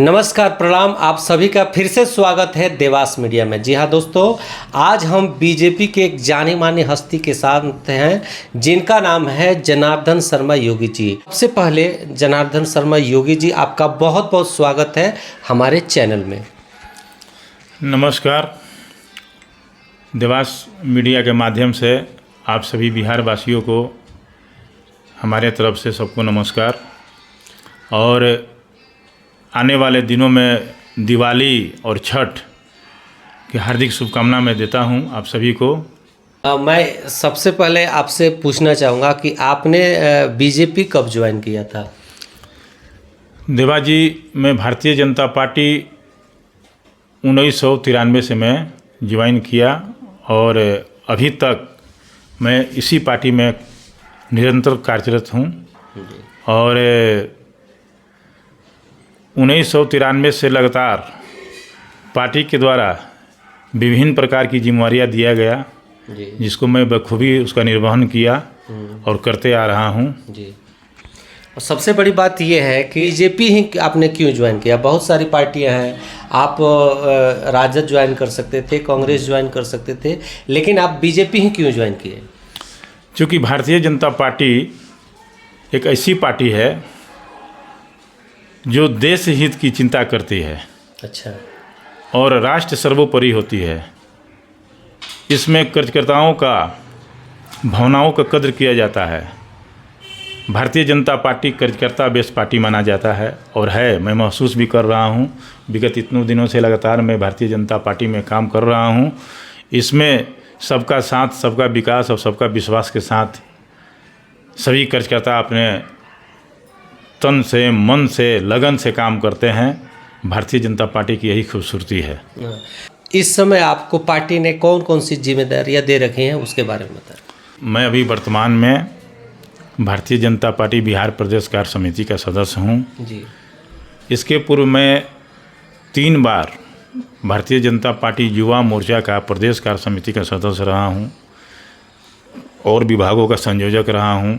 नमस्कार, प्रणाम। आप सभी का फिर से स्वागत है देवास मीडिया में। जी हाँ दोस्तों, आज हम बीजेपी के एक जानी मानी हस्ती के साथ हैं जिनका नाम है जनार्दन शर्मा योगी जी। सबसे पहले जनार्दन शर्मा योगी जी, आपका बहुत बहुत स्वागत है हमारे चैनल में। नमस्कार। देवास मीडिया के माध्यम से आप सभी बिहार वासियों को हमारे तरफ से सबको नमस्कार। और आने वाले दिनों में दिवाली और छठ की हार्दिक शुभकामना मैं देता हूं आप सभी को। मैं सबसे पहले आपसे पूछना चाहूँगा कि आपने बीजेपी कब ज्वाइन किया था? देवा जी, मैं भारतीय जनता पार्टी 1993 से मैं ज्वाइन किया और अभी तक मैं इसी पार्टी में निरंतर कार्यरत हूं। और 1993 से लगातार पार्टी के द्वारा विभिन्न प्रकार की जिम्मेवारियां दिया गया, जिसको मैं बखूबी उसका निर्वहन किया और करते आ रहा हूं। जी, और सबसे बड़ी बात यह है कि बीजेपी ही आपने क्यों ज्वाइन किया? बहुत सारी पार्टियां हैं, आप राजद ज्वाइन कर सकते थे, कांग्रेस ज्वाइन कर सकते थे, लेकिन आप बीजेपी ही क्यों ज्वाइन किए? क्योंकि भारतीय जनता पार्टी एक ऐसी पार्टी है जो देश हित की चिंता करती है। अच्छा। और राष्ट्र सर्वोपरि होती है। इसमें कार्यकर्ताओं का भावनाओं का कद्र किया जाता है। भारतीय जनता पार्टी कार्यकर्ता बेस्ड पार्टी माना जाता है और है। मैं महसूस भी कर रहा हूँ, विगत इतने दिनों से लगातार मैं भारतीय जनता पार्टी में काम कर रहा हूँ। इसमें सबका साथ, सबका विकास और सबका विश्वास के साथ सभी कार्यकर्ता अपने तन से, मन से, लगन से काम करते हैं। भारतीय जनता पार्टी की यही खूबसूरती है। इस समय आपको पार्टी ने कौन कौन सी जिम्मेदारियां दे रखी हैं, उसके बारे में बताएं। मैं अभी वर्तमान में भारतीय जनता पार्टी बिहार प्रदेश कार्य समिति का सदस्य हूं। जी। इसके पूर्व मैं 3 बार भारतीय जनता पार्टी युवा मोर्चा का प्रदेश कार्य समिति का सदस्य रहा हूं और विभागों का संयोजक रहा हूं।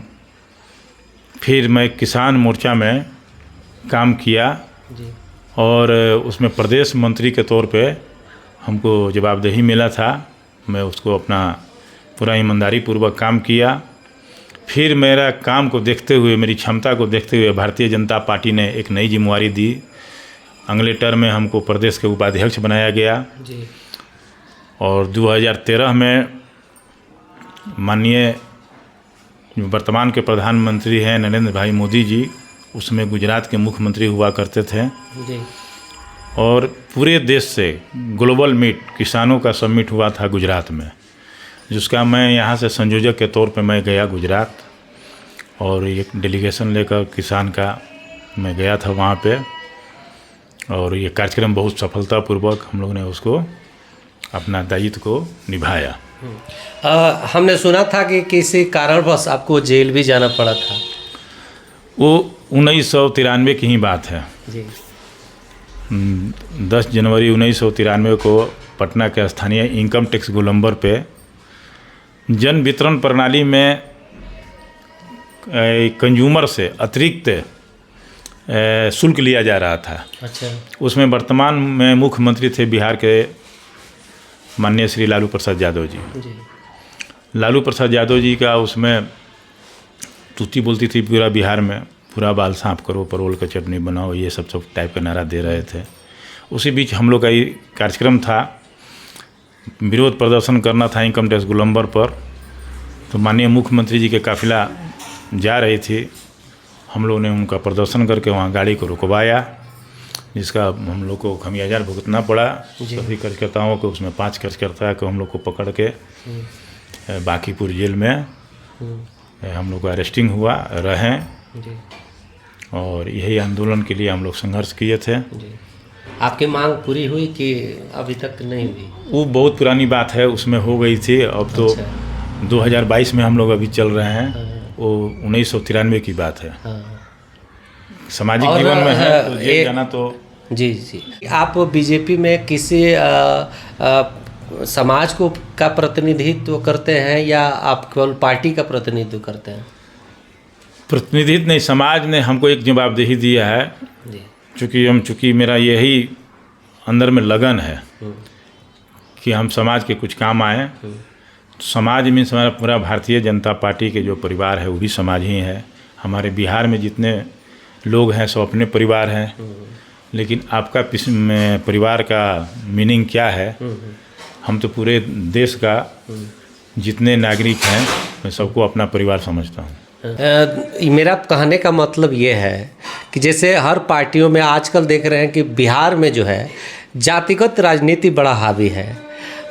फिर मैं किसान मोर्चा में काम किया जी। और उसमें प्रदेश मंत्री के तौर पे हमको जवाबदेही मिला था। मैं उसको अपना पूरा ईमानदारी पूर्वक काम किया। फिर मेरा काम को देखते हुए, मेरी क्षमता को देखते हुए भारतीय जनता पार्टी ने एक नई जिम्मेवारी दी। अगले टर्म में हमको प्रदेश के उपाध्यक्ष बनाया गया जी। और 2013 में माननीय वर्तमान के प्रधानमंत्री हैं नरेंद्र भाई मोदी जी, उसमें गुजरात के मुख्यमंत्री हुआ करते थे। जी। और पूरे देश से ग्लोबल मीट, किसानों का समिट हुआ था गुजरात में, जिसका मैं यहाँ से संयोजक के तौर पे मैं गया गुजरात और एक डेलीगेशन लेकर किसान का मैं गया था वहाँ पे। और ये कार्यक्रम बहुत सफलतापूर्वक हम लोग ने उसको अपना दायित्व को निभाया। हमने सुना था कि किसी कारणवश आपको जेल भी जाना पड़ा था। वो 1993 की ही बात है। जी। 10 जनवरी 1993 को पटना के स्थानीय इनकम टैक्स गोलंबर पे जन वितरण प्रणाली में कंज्यूमर से अतिरिक्त शुल्क लिया जा रहा था। अच्छा। उसमें वर्तमान में मुख्यमंत्री थे बिहार के माननीय श्री लालू प्रसाद यादव जी। जी। लालू प्रसाद यादव जी का उसमें तुति बोलती थी पूरा बिहार में, पूरा बाल साफ करो, परवल का चटनी बनाओ, ये सब टाइप का नारा दे रहे थे। उसी बीच हम लोग का ये कार्यक्रम था, विरोध प्रदर्शन करना था इनकम टैक्स गोलंबर पर। तो माननीय मुख्यमंत्री जी के काफिला जा रही थी, हम लोग ने उनका प्रदर्शन करके वहाँ गाड़ी को रुकवाया, जिसका हम लोग को खमियाजा भुगतना पड़ा। सभी कार्यकर्ताओं को, उसमें 5 कार्यकर्ता को हम लोग को पकड़ के बांकीपुर जेल में हम लोग को अरेस्टिंग हुआ रहे। जी। और यही आंदोलन के लिए हम लोग संघर्ष किए थे। जी। आपकी मांग पूरी हुई कि अभी तक नहीं हुई? वो बहुत पुरानी बात है, उसमें हो गई थी। अब तो 2022 में हम लोग अभी चल रहे हैं। वो 1993 की बात है। सामाजिक जीवन में है तो जेल जाना तो। जी जी। आप बीजेपी में किसी समाज को का प्रतिनिधित्व करते हैं या आप केवल पार्टी का प्रतिनिधित्व करते हैं? प्रतिनिधित्व नहीं, समाज ने हमको एक जवाबदेही दिया है जी। चूँकि मेरा यही अंदर में लगन है कि हम समाज के कुछ काम आए। तो समाज में हमारा पूरा भारतीय जनता पार्टी के जो परिवार है वो भी समाज ही है। हमारे बिहार में जितने लोग हैं सब अपने परिवार हैं, लेकिन आपका परिवार का मीनिंग क्या है? हम तो पूरे देश का जितने नागरिक हैं मैं सबको अपना परिवार समझता हूँ। मेरा कहने का मतलब ये है कि जैसे हर पार्टियों में आजकल देख रहे हैं कि बिहार में जो है जातिगत राजनीति बड़ा हावी है।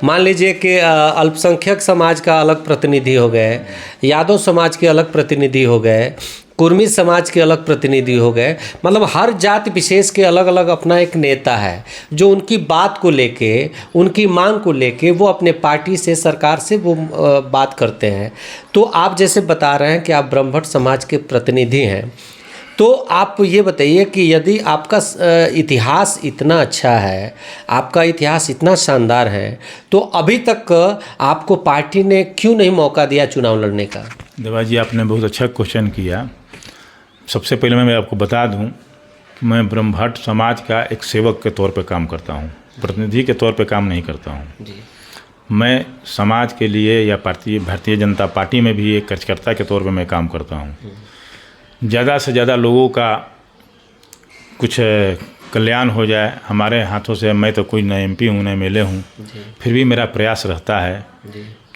मान लीजिए कि अल्पसंख्यक समाज का अलग प्रतिनिधि हो गए, यादव समाज के अलग प्रतिनिधि हो गए, कुर्मी समाज के अलग प्रतिनिधि हो गए, मतलब हर जाति विशेष के अलग अलग अपना एक नेता है जो उनकी बात को लेके, उनकी मांग को लेके वो अपने पार्टी से, सरकार से वो बात करते हैं। तो आप जैसे बता रहे हैं कि आप ब्रह्मभट्ट समाज के प्रतिनिधि हैं, तो आप ये बताइए कि यदि आपका इतिहास इतना अच्छा है, आपका इतिहास इतना शानदार है, तो अभी तक आपको पार्टी ने क्यों नहीं मौका दिया चुनाव लड़ने का? देवा जी, आपने बहुत अच्छा क्वेश्चन किया। सबसे पहले मैं आपको बता दूं कि मैं ब्रह्मभट्ट समाज का एक सेवक के तौर पे काम करता हूं, प्रतिनिधि के तौर पे काम नहीं करता हूं जी। मैं समाज के लिए या भारतीय जनता पार्टी में भी एक कार्यकर्ता के तौर पे मैं काम करता हूं। ज़्यादा से ज़्यादा लोगों का कुछ कल्याण हो जाए हमारे हाथों से। मैं तो कोई न MP हूँ न MLA हूँ, फिर भी मेरा प्रयास रहता है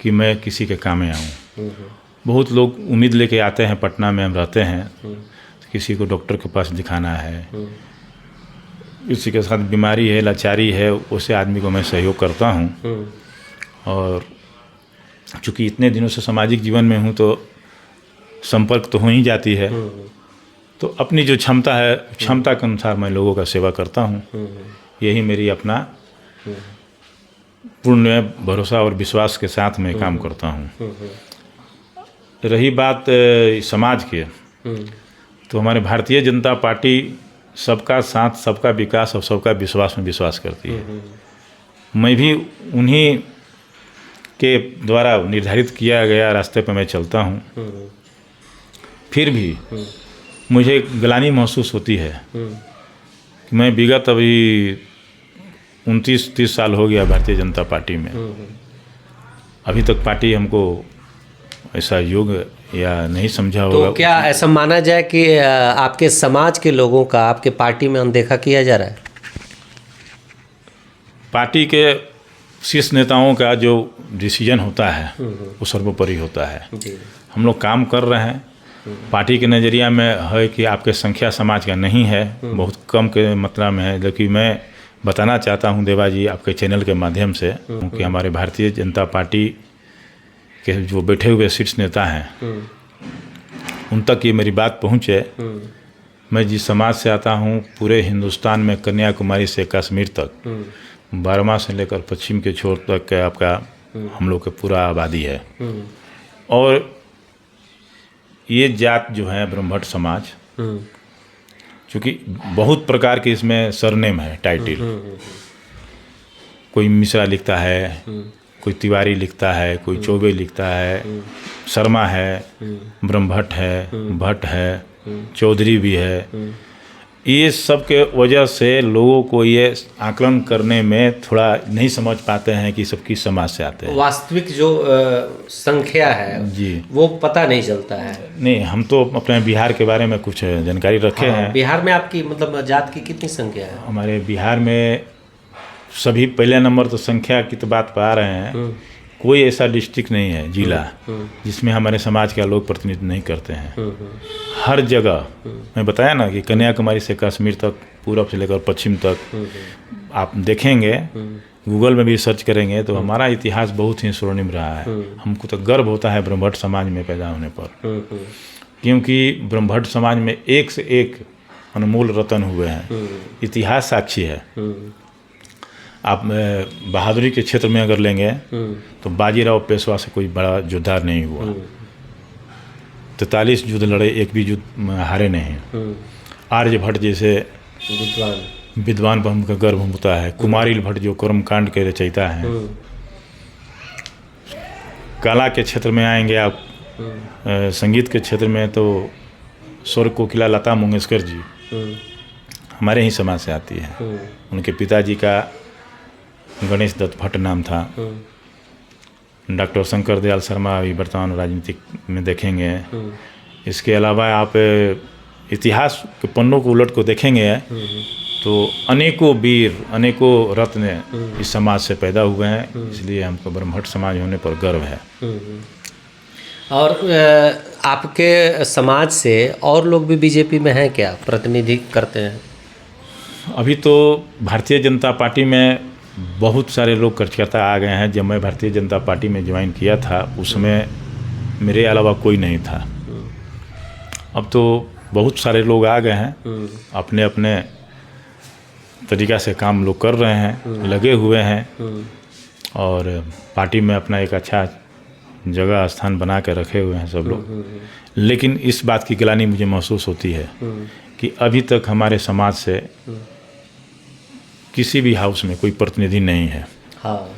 कि मैं किसी के काम में आऊँ। बहुत लोग उम्मीद लेके आते हैं, पटना में हम रहते हैं, किसी को डॉक्टर के पास दिखाना है, किसी के साथ बीमारी है, लाचारी है, उसे आदमी को मैं सहयोग करता हूँ। और चूँकि इतने दिनों से सामाजिक जीवन में हूँ तो संपर्क तो हो ही जाती है, तो अपनी जो क्षमता है, क्षमता के अनुसार मैं लोगों का सेवा करता हूँ। यही मेरी अपना पूर्ण भरोसा और विश्वास के साथ मैं काम करता हूँ। रही बात समाज के, तो हमारे भारतीय जनता पार्टी सबका साथ, सबका विकास और सबका विश्वास में विश्वास करती है। मैं भी उन्हीं के द्वारा निर्धारित किया गया रास्ते पर मैं चलता हूँ। फिर भी मुझे ग्लानि महसूस होती है कि मैं विगत अभी 29-30 साल हो गया भारतीय जनता पार्टी में, अभी तक पार्टी हमको ऐसा योग्य या नहीं समझा होगा। तो क्या ऐसा माना जाए कि आपके समाज के लोगों का आपके पार्टी में अनदेखा किया जा रहा है? पार्टी के शीर्ष नेताओं का जो डिसीजन होता है वो सर्वोपरि होता है। हम लोग काम कर रहे हैं, पार्टी के नज़रिया में है कि आपके संख्या समाज का नहीं है, बहुत कम के मात्रा में है। लेकिन मैं बताना चाहता हूं देवा जी आपके चैनल के माध्यम से कि हमारे भारतीय जनता पार्टी के जो बैठे हुए शीर्ष नेता हैं उन तक ये मेरी बात पहुंचे। मैं जिस समाज से आता हूं, पूरे हिंदुस्तान में कन्याकुमारी से कश्मीर तक, बर्मा से लेकर पश्चिम के छोर तक आपका हम लोग का पूरा आबादी है। और ये जात जो है ब्रह्मभट्ट समाज, चूँकि बहुत प्रकार के इसमें सरनेम है, टाइटल, कोई मिश्रा लिखता है, कोई तिवारी लिखता है, कोई चौबे लिखता है, शर्मा है, ब्रह्मभट्ट है, भट्ट है, चौधरी भी है। ये सब के वजह से लोगों को ये आकलन करने में थोड़ा नहीं समझ पाते हैं कि सबकी समाज से आते हैं। वास्तविक जो संख्या है जी वो पता नहीं चलता है। नहीं, हम तो अपने बिहार के बारे में कुछ जानकारी रखे हैं। बिहार में आपकी मतलब जात की कितनी संख्या है? हमारे बिहार में सभी पहले नंबर तो संख्या की तो बात पर आ रहे हैं, कोई ऐसा डिस्ट्रिक्ट नहीं है, जिला, जिसमें हमारे समाज के लोग प्रतिनिधित्व नहीं करते हैं। हर जगह मैं बताया ना कि कन्याकुमारी से कश्मीर तक, पूरब से लेकर पश्चिम तक, आप देखेंगे, गूगल में भी सर्च करेंगे तो हमारा इतिहास बहुत ही स्वर्णिम रहा है। हमको तो गर्व होता है ब्रह्मभट्ट समाज में पैदा होने पर, क्योंकि ब्रह्मभट्ट समाज में एक से एक अनमोल रतन हुए हैं। इतिहास साक्षी है। आप बहादुरी के क्षेत्र में अगर लेंगे तो बाजीराव पेशवा से कोई बड़ा योद्धा नहीं हुआ। 43 युद्ध लड़े, एक भी युद्ध हारे नहीं। आर्यभट्ट जैसे विद्वान पर हमका गर्व होता है। कुमारिल भट्ट जो कर्मकांड के रचयिता हैं। कला के क्षेत्र में आएंगे आप, संगीत के क्षेत्र में तो स्वर कोकिला लता मंगेशकर जी हमारे ही समाज से आती है। उनके पिताजी का गणेश दत्त भट्ट नाम था। डॉक्टर शंकर दयाल शर्मा अभी वर्तमान राजनीतिक में देखेंगे। इसके अलावा आप इतिहास के पन्नों को उलट को देखेंगे तो अनेकों वीर, अनेकों रत्न इस समाज से पैदा हुए हैं। इसलिए हमको ब्रह्मभट्ट समाज होने पर गर्व है। और आपके समाज से और लोग भी बीजेपी में हैं क्या, प्रतिनिधि करते हैं? अभी तो भारतीय जनता पार्टी में बहुत सारे लोग कार्यकर्ता आ गए हैं। जब मैं भारतीय जनता पार्टी में ज्वाइन किया था उसमें मेरे अलावा कोई नहीं था। अब तो बहुत सारे लोग आ गए हैं, अपने अपने तरीक़ा से काम लोग कर रहे हैं, लगे हुए हैं और पार्टी में अपना एक अच्छा जगह स्थान बना के रखे हुए हैं सब लोग। लेकिन इस बात की ग्लानि मुझे महसूस होती है कि अभी तक हमारे समाज से किसी भी हाउस में कोई प्रतिनिधि नहीं है। हाँ,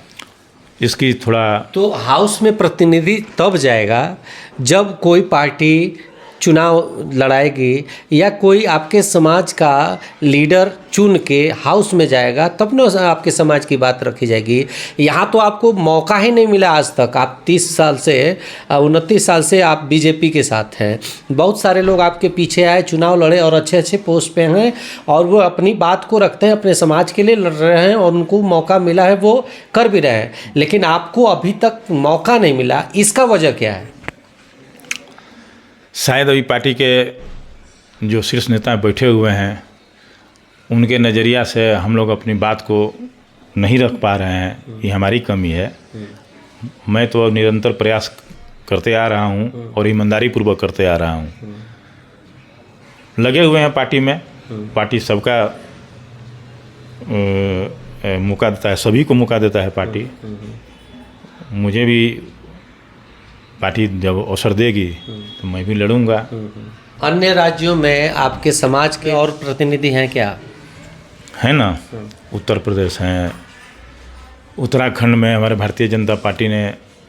इसकी थोड़ा तो हाउस में प्रतिनिधि तब जाएगा जब कोई पार्टी चुनाव लड़ाएगी या कोई आपके समाज का लीडर चुन के हाउस में जाएगा, तब ना आपके समाज की बात रखी जाएगी। यहाँ तो आपको मौका ही नहीं मिला आज तक। आप 29 साल से आप बीजेपी के साथ हैं। बहुत सारे लोग आपके पीछे आए, चुनाव लड़े और अच्छे अच्छे पोस्ट पे हैं और वो अपनी बात को रखते हैं, अपने समाज के लिए लड़ रहे हैं और उनको मौका मिला है, वो कर भी रहे हैं। लेकिन आपको अभी तक मौका नहीं मिला, इसका वजह क्या है? शायद अभी पार्टी के जो शीर्ष नेता बैठे हुए हैं उनके नज़रिया से हम लोग अपनी बात को नहीं रख पा रहे हैं, ये हमारी कमी है। मैं तो निरंतर प्रयास करते आ रहा हूँ और ईमानदारी पूर्वक करते आ रहा हूँ। लगे हुए हैं पार्टी में। पार्टी सबका मौका देता है, सभी को मौका देता है पार्टी। मुझे भी पार्टी जब अवसर देगी तो मैं भी लड़ूंगा। अन्य राज्यों में आपके समाज के और प्रतिनिधि हैं क्या? है ना, उत्तर प्रदेश हैं, उत्तराखंड में हमारे भारतीय जनता पार्टी ने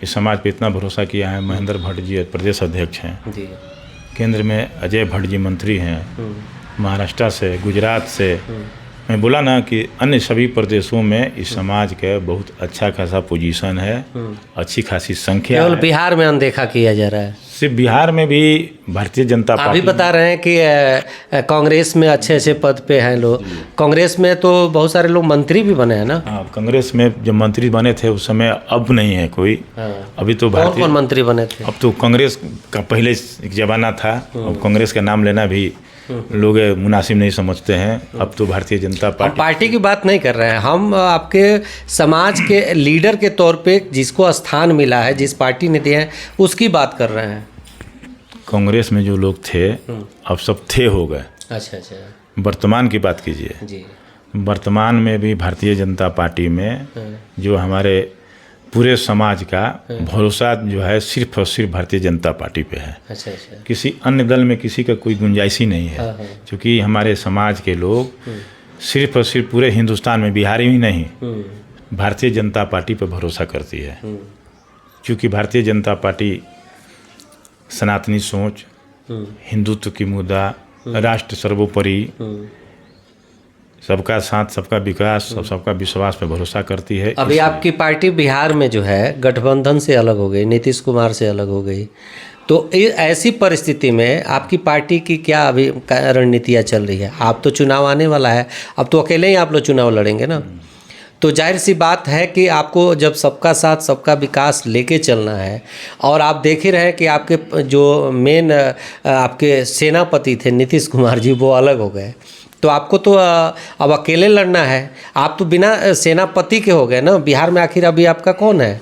इस समाज पे इतना भरोसा किया है। महेंद्र भट्ट जी प्रदेश अध्यक्ष हैं जी। केंद्र में, अजय भट्ट जी मंत्री हैं, महाराष्ट्र से, गुजरात से। मैं बोला ना कि अन्य सभी प्रदेशों में इस समाज के बहुत अच्छा खासा पोजीशन है, अच्छी खासी संख्या केवल है। बिहार में अनदेखा किया जा रहा है। सिर्फ बिहार में भी भारतीय जनता आप पार्टी भी बता रहे हैं कि कांग्रेस में अच्छे अच्छे पद पे हैं लोग। कांग्रेस में तो बहुत सारे लोग मंत्री भी बने हैं ना। हाँ, कांग्रेस में जब मंत्री बने थे उस समय, अब नहीं है कोई। अभी तो कौन भारतीय कौन मंत्री बने थे? अब तो कांग्रेस का पहले एक जमाना था। अब कांग्रेस का नाम लेना भी लोग मुनासिब नहीं समझते हैं। अब तो भारतीय जनता हम पार्टी पार्टी की बात नहीं कर रहे हैं, हम आपके समाज के लीडर के तौर पे जिसको स्थान मिला है, जिस पार्टी ने दिया है, उसकी बात कर रहे हैं। कांग्रेस में जो लोग थे अब सब थे हो गए। अच्छा अच्छा वर्तमान की बात कीजिए। जी। वर्तमान में भी भारतीय जनता पार्टी में जो हमारे पूरे समाज का भरोसा जो है सिर्फ और सिर्फ भारतीय जनता पार्टी पे है। अच्छा अच्छा। किसी अन्य दल में किसी का कोई गुंजाइश ही नहीं है। क्योंकि हमारे समाज के लोग सिर्फ और सिर्फ पूरे हिंदुस्तान में, बिहार ही नहीं, भारतीय जनता पार्टी पर भरोसा करती है। क्योंकि भारतीय जनता पार्टी सनातनी सोच, हिंदुत्व की मुद्दा, राष्ट्र सर्वोपरि, सबका साथ, सबका विकास और सबका विश्वास पे भरोसा करती है। अभी आपकी पार्टी बिहार में जो है गठबंधन से अलग हो गई, नीतीश कुमार से अलग हो गई, तो ऐसी परिस्थिति में आपकी पार्टी की क्या अभी रणनीतियाँ चल रही है? आप तो चुनाव आने वाला है, अब तो अकेले ही आप लोग चुनाव लड़ेंगे ना, तो जाहिर सी बात है कि आपको जब सबका साथ सबका विकास लेके चलना है, और आप देख ही रहे कि आपके जो मेन आपके सेनापति थे नीतीश कुमार जी, वो अलग हो गए, तो आपको तो अब अकेले लड़ना है। आप तो बिना सेनापति के हो गए ना। बिहार में आखिर अभी आपका कौन है?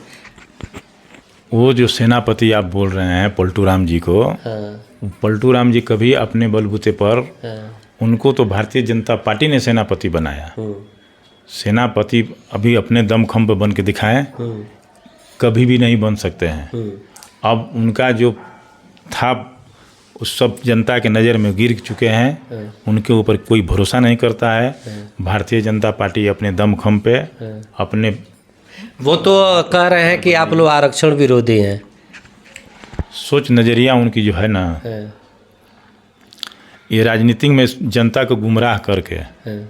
वो जो सेनापति आप बोल रहे हैं पलटू राम जी को, पलटू राम जी कभी अपने बलबूते पर, उनको तो भारतीय जनता पार्टी ने सेनापति बनाया। सेनापति अभी अपने दमखम पे बन के दिखाएं, कभी भी नहीं बन सकते हैं। अब उनका जो था उस सब जनता के नज़र में गिर चुके हैं, उनके ऊपर कोई भरोसा नहीं करता है। भारतीय जनता पार्टी अपने दमखम पे अपने, वो तो कह रहे हैं कि आप लोग आरक्षण विरोधी हैं। सोच नज़रिया उनकी जो है ना, ये राजनीति में जनता को गुमराह करके हाँ,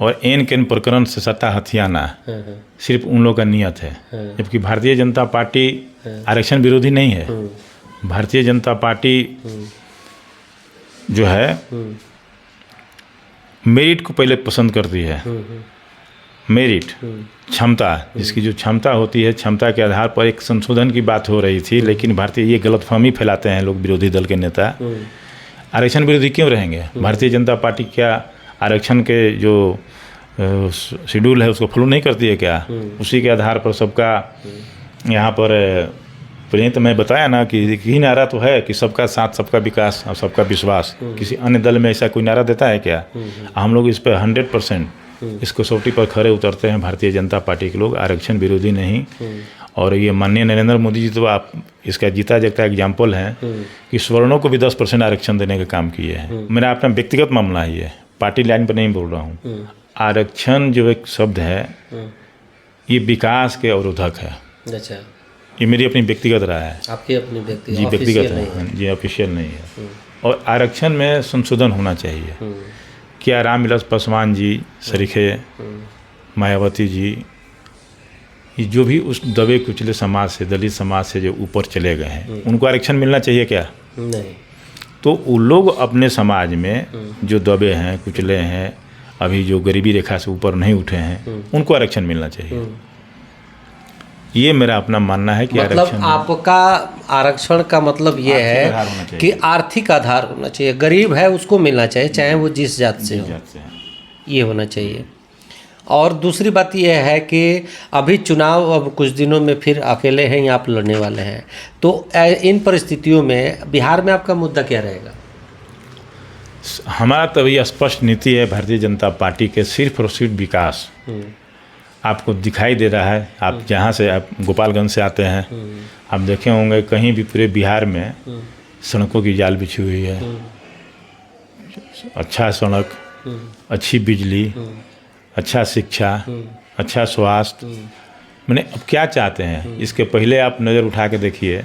और एन केन प्रकरण से सत्ता हथियाना हाँ, हाँ, सिर्फ उन लोगों का नियत है। हाँ। जबकि भारतीय जनता पार्टी आरक्षण विरोधी नहीं है। भारतीय जनता पार्टी जो है मेरिट को पहले पसंद करती है। मेरिट, क्षमता, जिसकी जो क्षमता होती है, क्षमता के आधार पर एक संशोधन की बात हो रही थी, लेकिन भारतीय ये गलतफहमी फैलाते हैं लोग, विरोधी दल के नेता। आरक्षण विरोधी क्यों रहेंगे? भारतीय जनता पार्टी क्या आरक्षण के जो शेड्यूल है उसको फॉलो नहीं करती है क्या? उसी के आधार पर सबका यहाँ पर पहले तो मैं बताया ना कि यही नारा तो है कि सबका साथ, सबका विकास और सबका विश्वास। किसी अन्य दल में ऐसा कोई नारा देता है क्या? हम लोग इस पर 100% इस कसौटी पर खरे उतरते हैं। भारतीय जनता पार्टी के लोग आरक्षण विरोधी नहीं। और ये माननीय नरेंद्र मोदी जी तो आप इसका जीता जागता एग्जाम्पल है कि सवर्णों को भी 10% आरक्षण देने का काम किए हैं। मेरा अपना व्यक्तिगत मामला ही है, पार्टी लाइन पर नहीं बोल रहा हूँ। आरक्षण जो एक शब्द है ये विकास के अवरोधक है। अच्छा, ये मेरी अपनी व्यक्तिगत राय है। आपकी अपनी व्यक्ति जी व्यक्तिगत है जी, ऑफिशियल नहीं है। और आरक्षण में संशोधन होना चाहिए। क्या रामविलास पासवान जी, सरीखे मायावती जी, ये जो भी उस दबे कुचले समाज से, दलित समाज से जो ऊपर चले गए हैं, उनको आरक्षण मिलना चाहिए क्या? नहीं। तो वो लोग अपने समाज में जो दबे हैं, कुचले हैं, अभी जो गरीबी रेखा से ऊपर नहीं उठे हैं, उनको आरक्षण मिलना चाहिए। ये मेरा अपना मानना है कि मतलब आपका आरक्षण का मतलब ये है कि आर्थिक आधार होना चाहिए। गरीब है उसको मिलना चाहिए, चाहे वो जिस जात से हो, ये होना चाहिए। और दूसरी बात यह है कि अभी चुनाव अब कुछ दिनों में फिर अकेले हैं या आप लड़ने वाले हैं, तो इन परिस्थितियों में बिहार में आपका मुद्दा क्या रहेगा? हमारा तो ये स्पष्ट नीति है भारतीय जनता पार्टी के, सिर्फ और सिर्फ विकास। आपको दिखाई दे रहा है, आप जहाँ से, आप गोपालगंज से आते हैं, आप देखे होंगे कहीं भी पूरे बिहार में सड़कों की जाल बिछी हुई है। अच्छा सड़क, अच्छी बिजली, अच्छा शिक्षा, अच्छा स्वास्थ्य। मैंने अब क्या चाहते हैं? इसके पहले आप नज़र उठा के देखिए,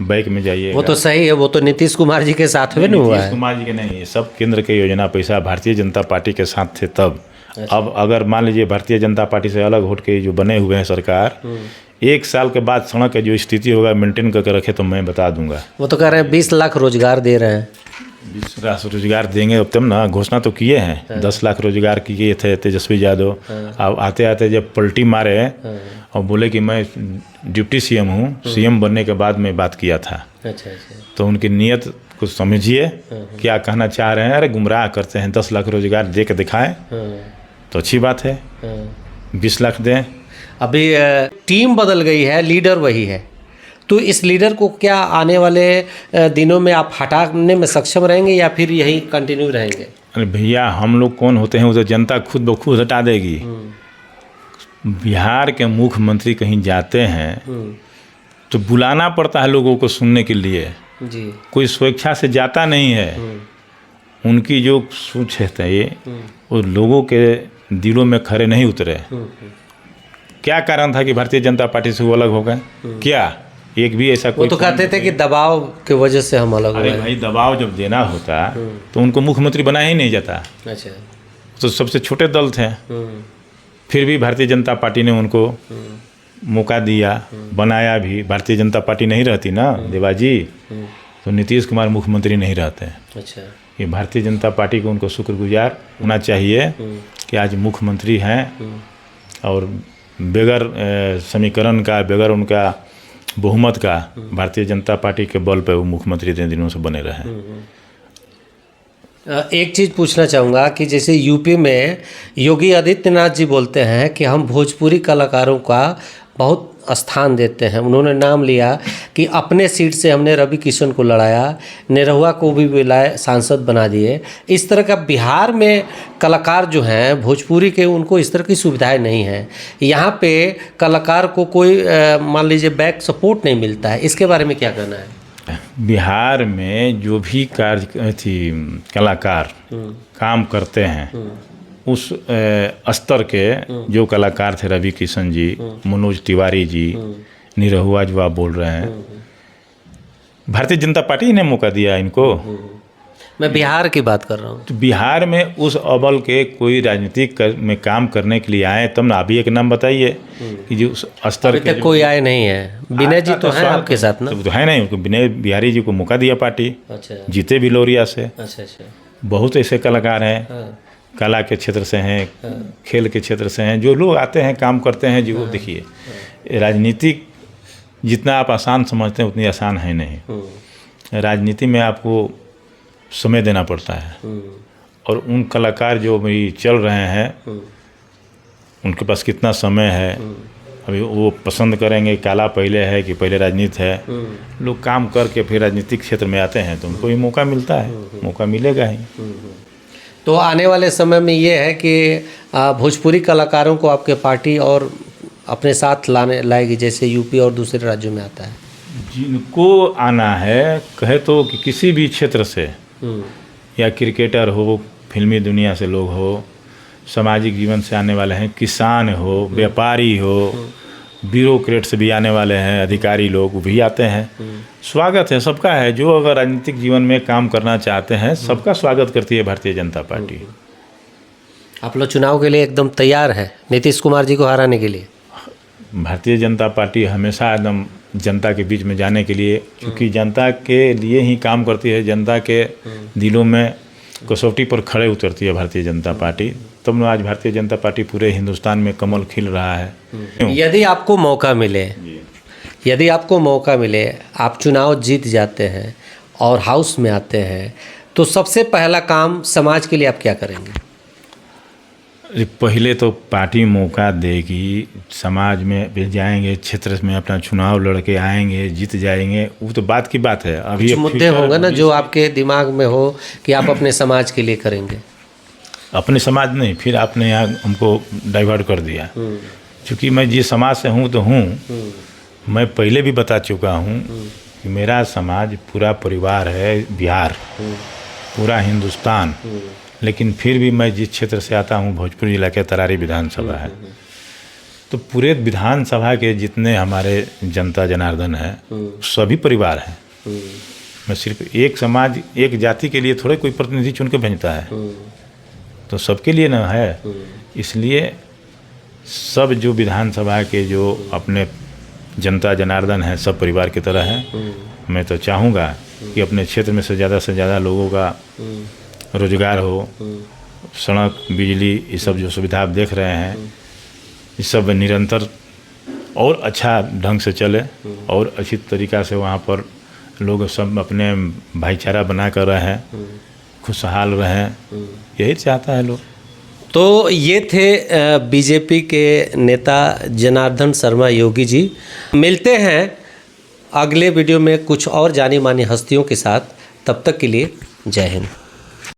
बैक में जाइए। वो तो सही है, वो तो नीतीश कुमार जी के साथ हुए ना हुआ है। नीतीश कुमार जी के नहीं, ये सब केंद्र के योजना पैसा भारतीय जनता पार्टी के साथ थे तब। अब अगर मान लीजिए भारतीय जनता पार्टी से अलग होट के जो बने हुए हैं सरकार, 1 साल के बाद सड़क का जो स्थिति होगा मेंटेन करके रखे तो मैं बता दूंगा। वो तो कह रहे हैं 20 लाख रोजगार दे रहे हैं। 20 लाख रोजगार देंगे अब तब ना, घोषणा तो किए हैं। 10 लाख रोजगार किए थे तेजस्वी यादव। अब आते आते जब पलटी मारे और बोले कि मैं डिप्टी सीएम हूँ, सीएम बनने के बाद मैं बात किया था। अच्छा। तो उनकी नीयत कुछ समझिए, क्या कहना चाह रहे हैं। अरे गुमराह करते हैं, 10 लाख रोजगार दे के दिखाएं तो अच्छी बात है। 20 लाख दें। अभी टीम बदल गई है, लीडर वही है, तो इस लीडर को क्या आने वाले दिनों में आप हटाने में सक्षम रहेंगे या फिर यही कंटिन्यू रहेंगे? अरे भैया, हम लोग कौन होते हैं? वो तो जनता खुद ब खुद हटा देगी। बिहार के मुख्यमंत्री कहीं जाते हैं तो बुलाना पड़ता है लोगों को सुनने के लिए जी। कोई स्वेच्छा से जाता नहीं है। उनकी जो सोच है ये, वो लोगों के दिलों में खरे नहीं उतरे। क्या कारण था कि भारतीय जनता पार्टी से वो अलग हो गए? क्या एक भी ऐसा कोई? वो तो कहते थे कि दबाव की वजह से हम अलग हो गए। अरे भाई, दबाव जब देना होता तो उनको मुख्यमंत्री बनाया ही नहीं जाता। अच्छा। तो सबसे छोटे दल थे, फिर भी भारतीय जनता पार्टी ने उनको मौका दिया, बनाया भी। भारतीय जनता पार्टी नहीं रहती ना देवाजी, तो नीतीश कुमार मुख्यमंत्री नहीं रहते। अच्छा। ये भारतीय जनता पार्टी को उनको शुक्रगुजार होना चाहिए कि आज मुख्यमंत्री हैं और बगैर समीकरण का, बगैर उनका बहुमत का, भारतीय जनता पार्टी के बल पे वो मुख्यमंत्री इतने दिनों से बने रहे। एक चीज़ पूछना चाहूँगा कि जैसे यूपी में योगी आदित्यनाथ जी बोलते हैं कि हम भोजपुरी कलाकारों का बहुत स्थान देते हैं। उन्होंने नाम लिया कि अपने सीट से हमने रवि किशन को लड़ाया, निरहुआ को भी बुलाए, सांसद बना दिए। इस तरह का बिहार में कलाकार जो हैं भोजपुरी के, उनको इस तरह की सुविधाएं नहीं हैं। यहाँ पे कलाकार को कोई मान लीजिए बैक सपोर्ट नहीं मिलता है। इसके बारे में क्या कहना है? बिहार में जो भी कलाकार काम करते हैं, उस स्तर के जो कलाकार थे, रवि किशन जी, मनोज तिवारी जी, निरहुआ जो आप बोल रहे हैं, भारतीय जनता पार्टी ने मौका दिया इनको। मैं बिहार की बात कर रहा हूँ। तो बिहार में उस अबल के कोई राजनीतिक में काम करने के लिए आए तब ना। अभी एक नाम बताइए कि जो उस स्तर अभी के तक कोई आए नहीं है। विनय जी तो हैं आपके साथ ना? तो है नहीं, उनको विनय बिहारी जी को मौका दिया पार्टी, अच्छा जीते भी लोरिया से। अच्छा अच्छा। बहुत ऐसे कलाकार हैं, हाँ कला के क्षेत्र से हैं, खेल के क्षेत्र से हैं, जो लोग आते हैं काम करते हैं। जो देखिए, राजनीतिक जितना आप आसान समझते हैं उतनी आसान है नहीं। राजनीति में आपको समय देना पड़ता है, और उन कलाकार जो भी चल रहे हैं उनके पास कितना समय है। अभी वो पसंद करेंगे कला पहले है कि पहले राजनीति है। लोग काम करके फिर राजनीतिक क्षेत्र में आते हैं तो उनको भी मौका मिलता है, मौका मिलेगा ही। तो आने वाले समय में ये है कि भोजपुरी कलाकारों को आपके पार्टी और अपने साथ लाएगी, जैसे यूपी और दूसरे राज्यों में आता है। जिनको आना है कहे तो कि किसी भी क्षेत्र से, या क्रिकेटर हो, फिल्मी दुनिया से लोग हो, सामाजिक जीवन से आने वाले हैं, किसान हो, व्यापारी हो, ब्यूरोक्रेट से भी आने वाले हैं, अधिकारी लोग वो भी आते हैं। स्वागत है सबका है। जो अगर राजनीतिक जीवन में काम करना चाहते हैं सबका स्वागत करती है भारतीय जनता पार्टी। आप लोग चुनाव के लिए एकदम तैयार है नीतीश कुमार जी को हराने के लिए? भारतीय जनता पार्टी हमेशा एकदम जनता के बीच में जाने के लिए, क्योंकि जनता के लिए ही काम करती है, जनता के दिलों में कसौटी पर खड़े उतरती है भारतीय जनता पार्टी। तब आज भारतीय जनता पार्टी पूरे हिंदुस्तान में कमल खिल रहा है। यदि आपको मौका मिले, आप चुनाव जीत जाते हैं और हाउस में आते हैं, तो सबसे पहला काम समाज के लिए आप क्या करेंगे? पहले तो पार्टी मौका देगी, समाज में भी जाएंगे, क्षेत्र में अपना चुनाव लड़के आएंगे, जीत जाएंगे, वो तो बात की बात है। अभी कुछ मुद्दे होंगे ना जो आपके दिमाग में हो कि आप अपने समाज के लिए करेंगे? अपने समाज नहीं, फिर आपने यहाँ हमको डाइवर्ट कर दिया। क्योंकि मैं जिस समाज से हूँ तो हूँ, मैं पहले भी बता चुका हूँ कि मेरा समाज पूरा परिवार है, बिहार, पूरा हिंदुस्तान। लेकिन फिर भी मैं जिस क्षेत्र से आता हूँ, भोजपुर जिला के तरारी विधानसभा है, तो पूरे विधानसभा के जितने हमारे जनता जनार्दन है सभी परिवार हैं। मैं सिर्फ एक समाज, एक जाति के लिए थोड़े कोई प्रतिनिधि चुन के भेजता है, तो सबके लिए ना है। इसलिए सब जो विधानसभा के जो अपने जनता जनार्दन है सब परिवार की तरह है। मैं तो चाहूँगा कि अपने क्षेत्र में से ज़्यादा लोगों का रोजगार हो, सड़क, बिजली, ये सब जो सुविधा आप देख रहे हैं, ये सब निरंतर और अच्छा ढंग से चले और अच्छी तरीक़ा से वहाँ पर लोग सब अपने भाईचारा बना कर रहें, खुशहाल रहें, यही चाहता है लोग। तो ये थे बीजेपी के नेता जनार्दन शर्मा योगी जी। मिलते हैं अगले वीडियो में कुछ और जानी मानी हस्तियों के साथ। तब तक के लिए जय हिंद।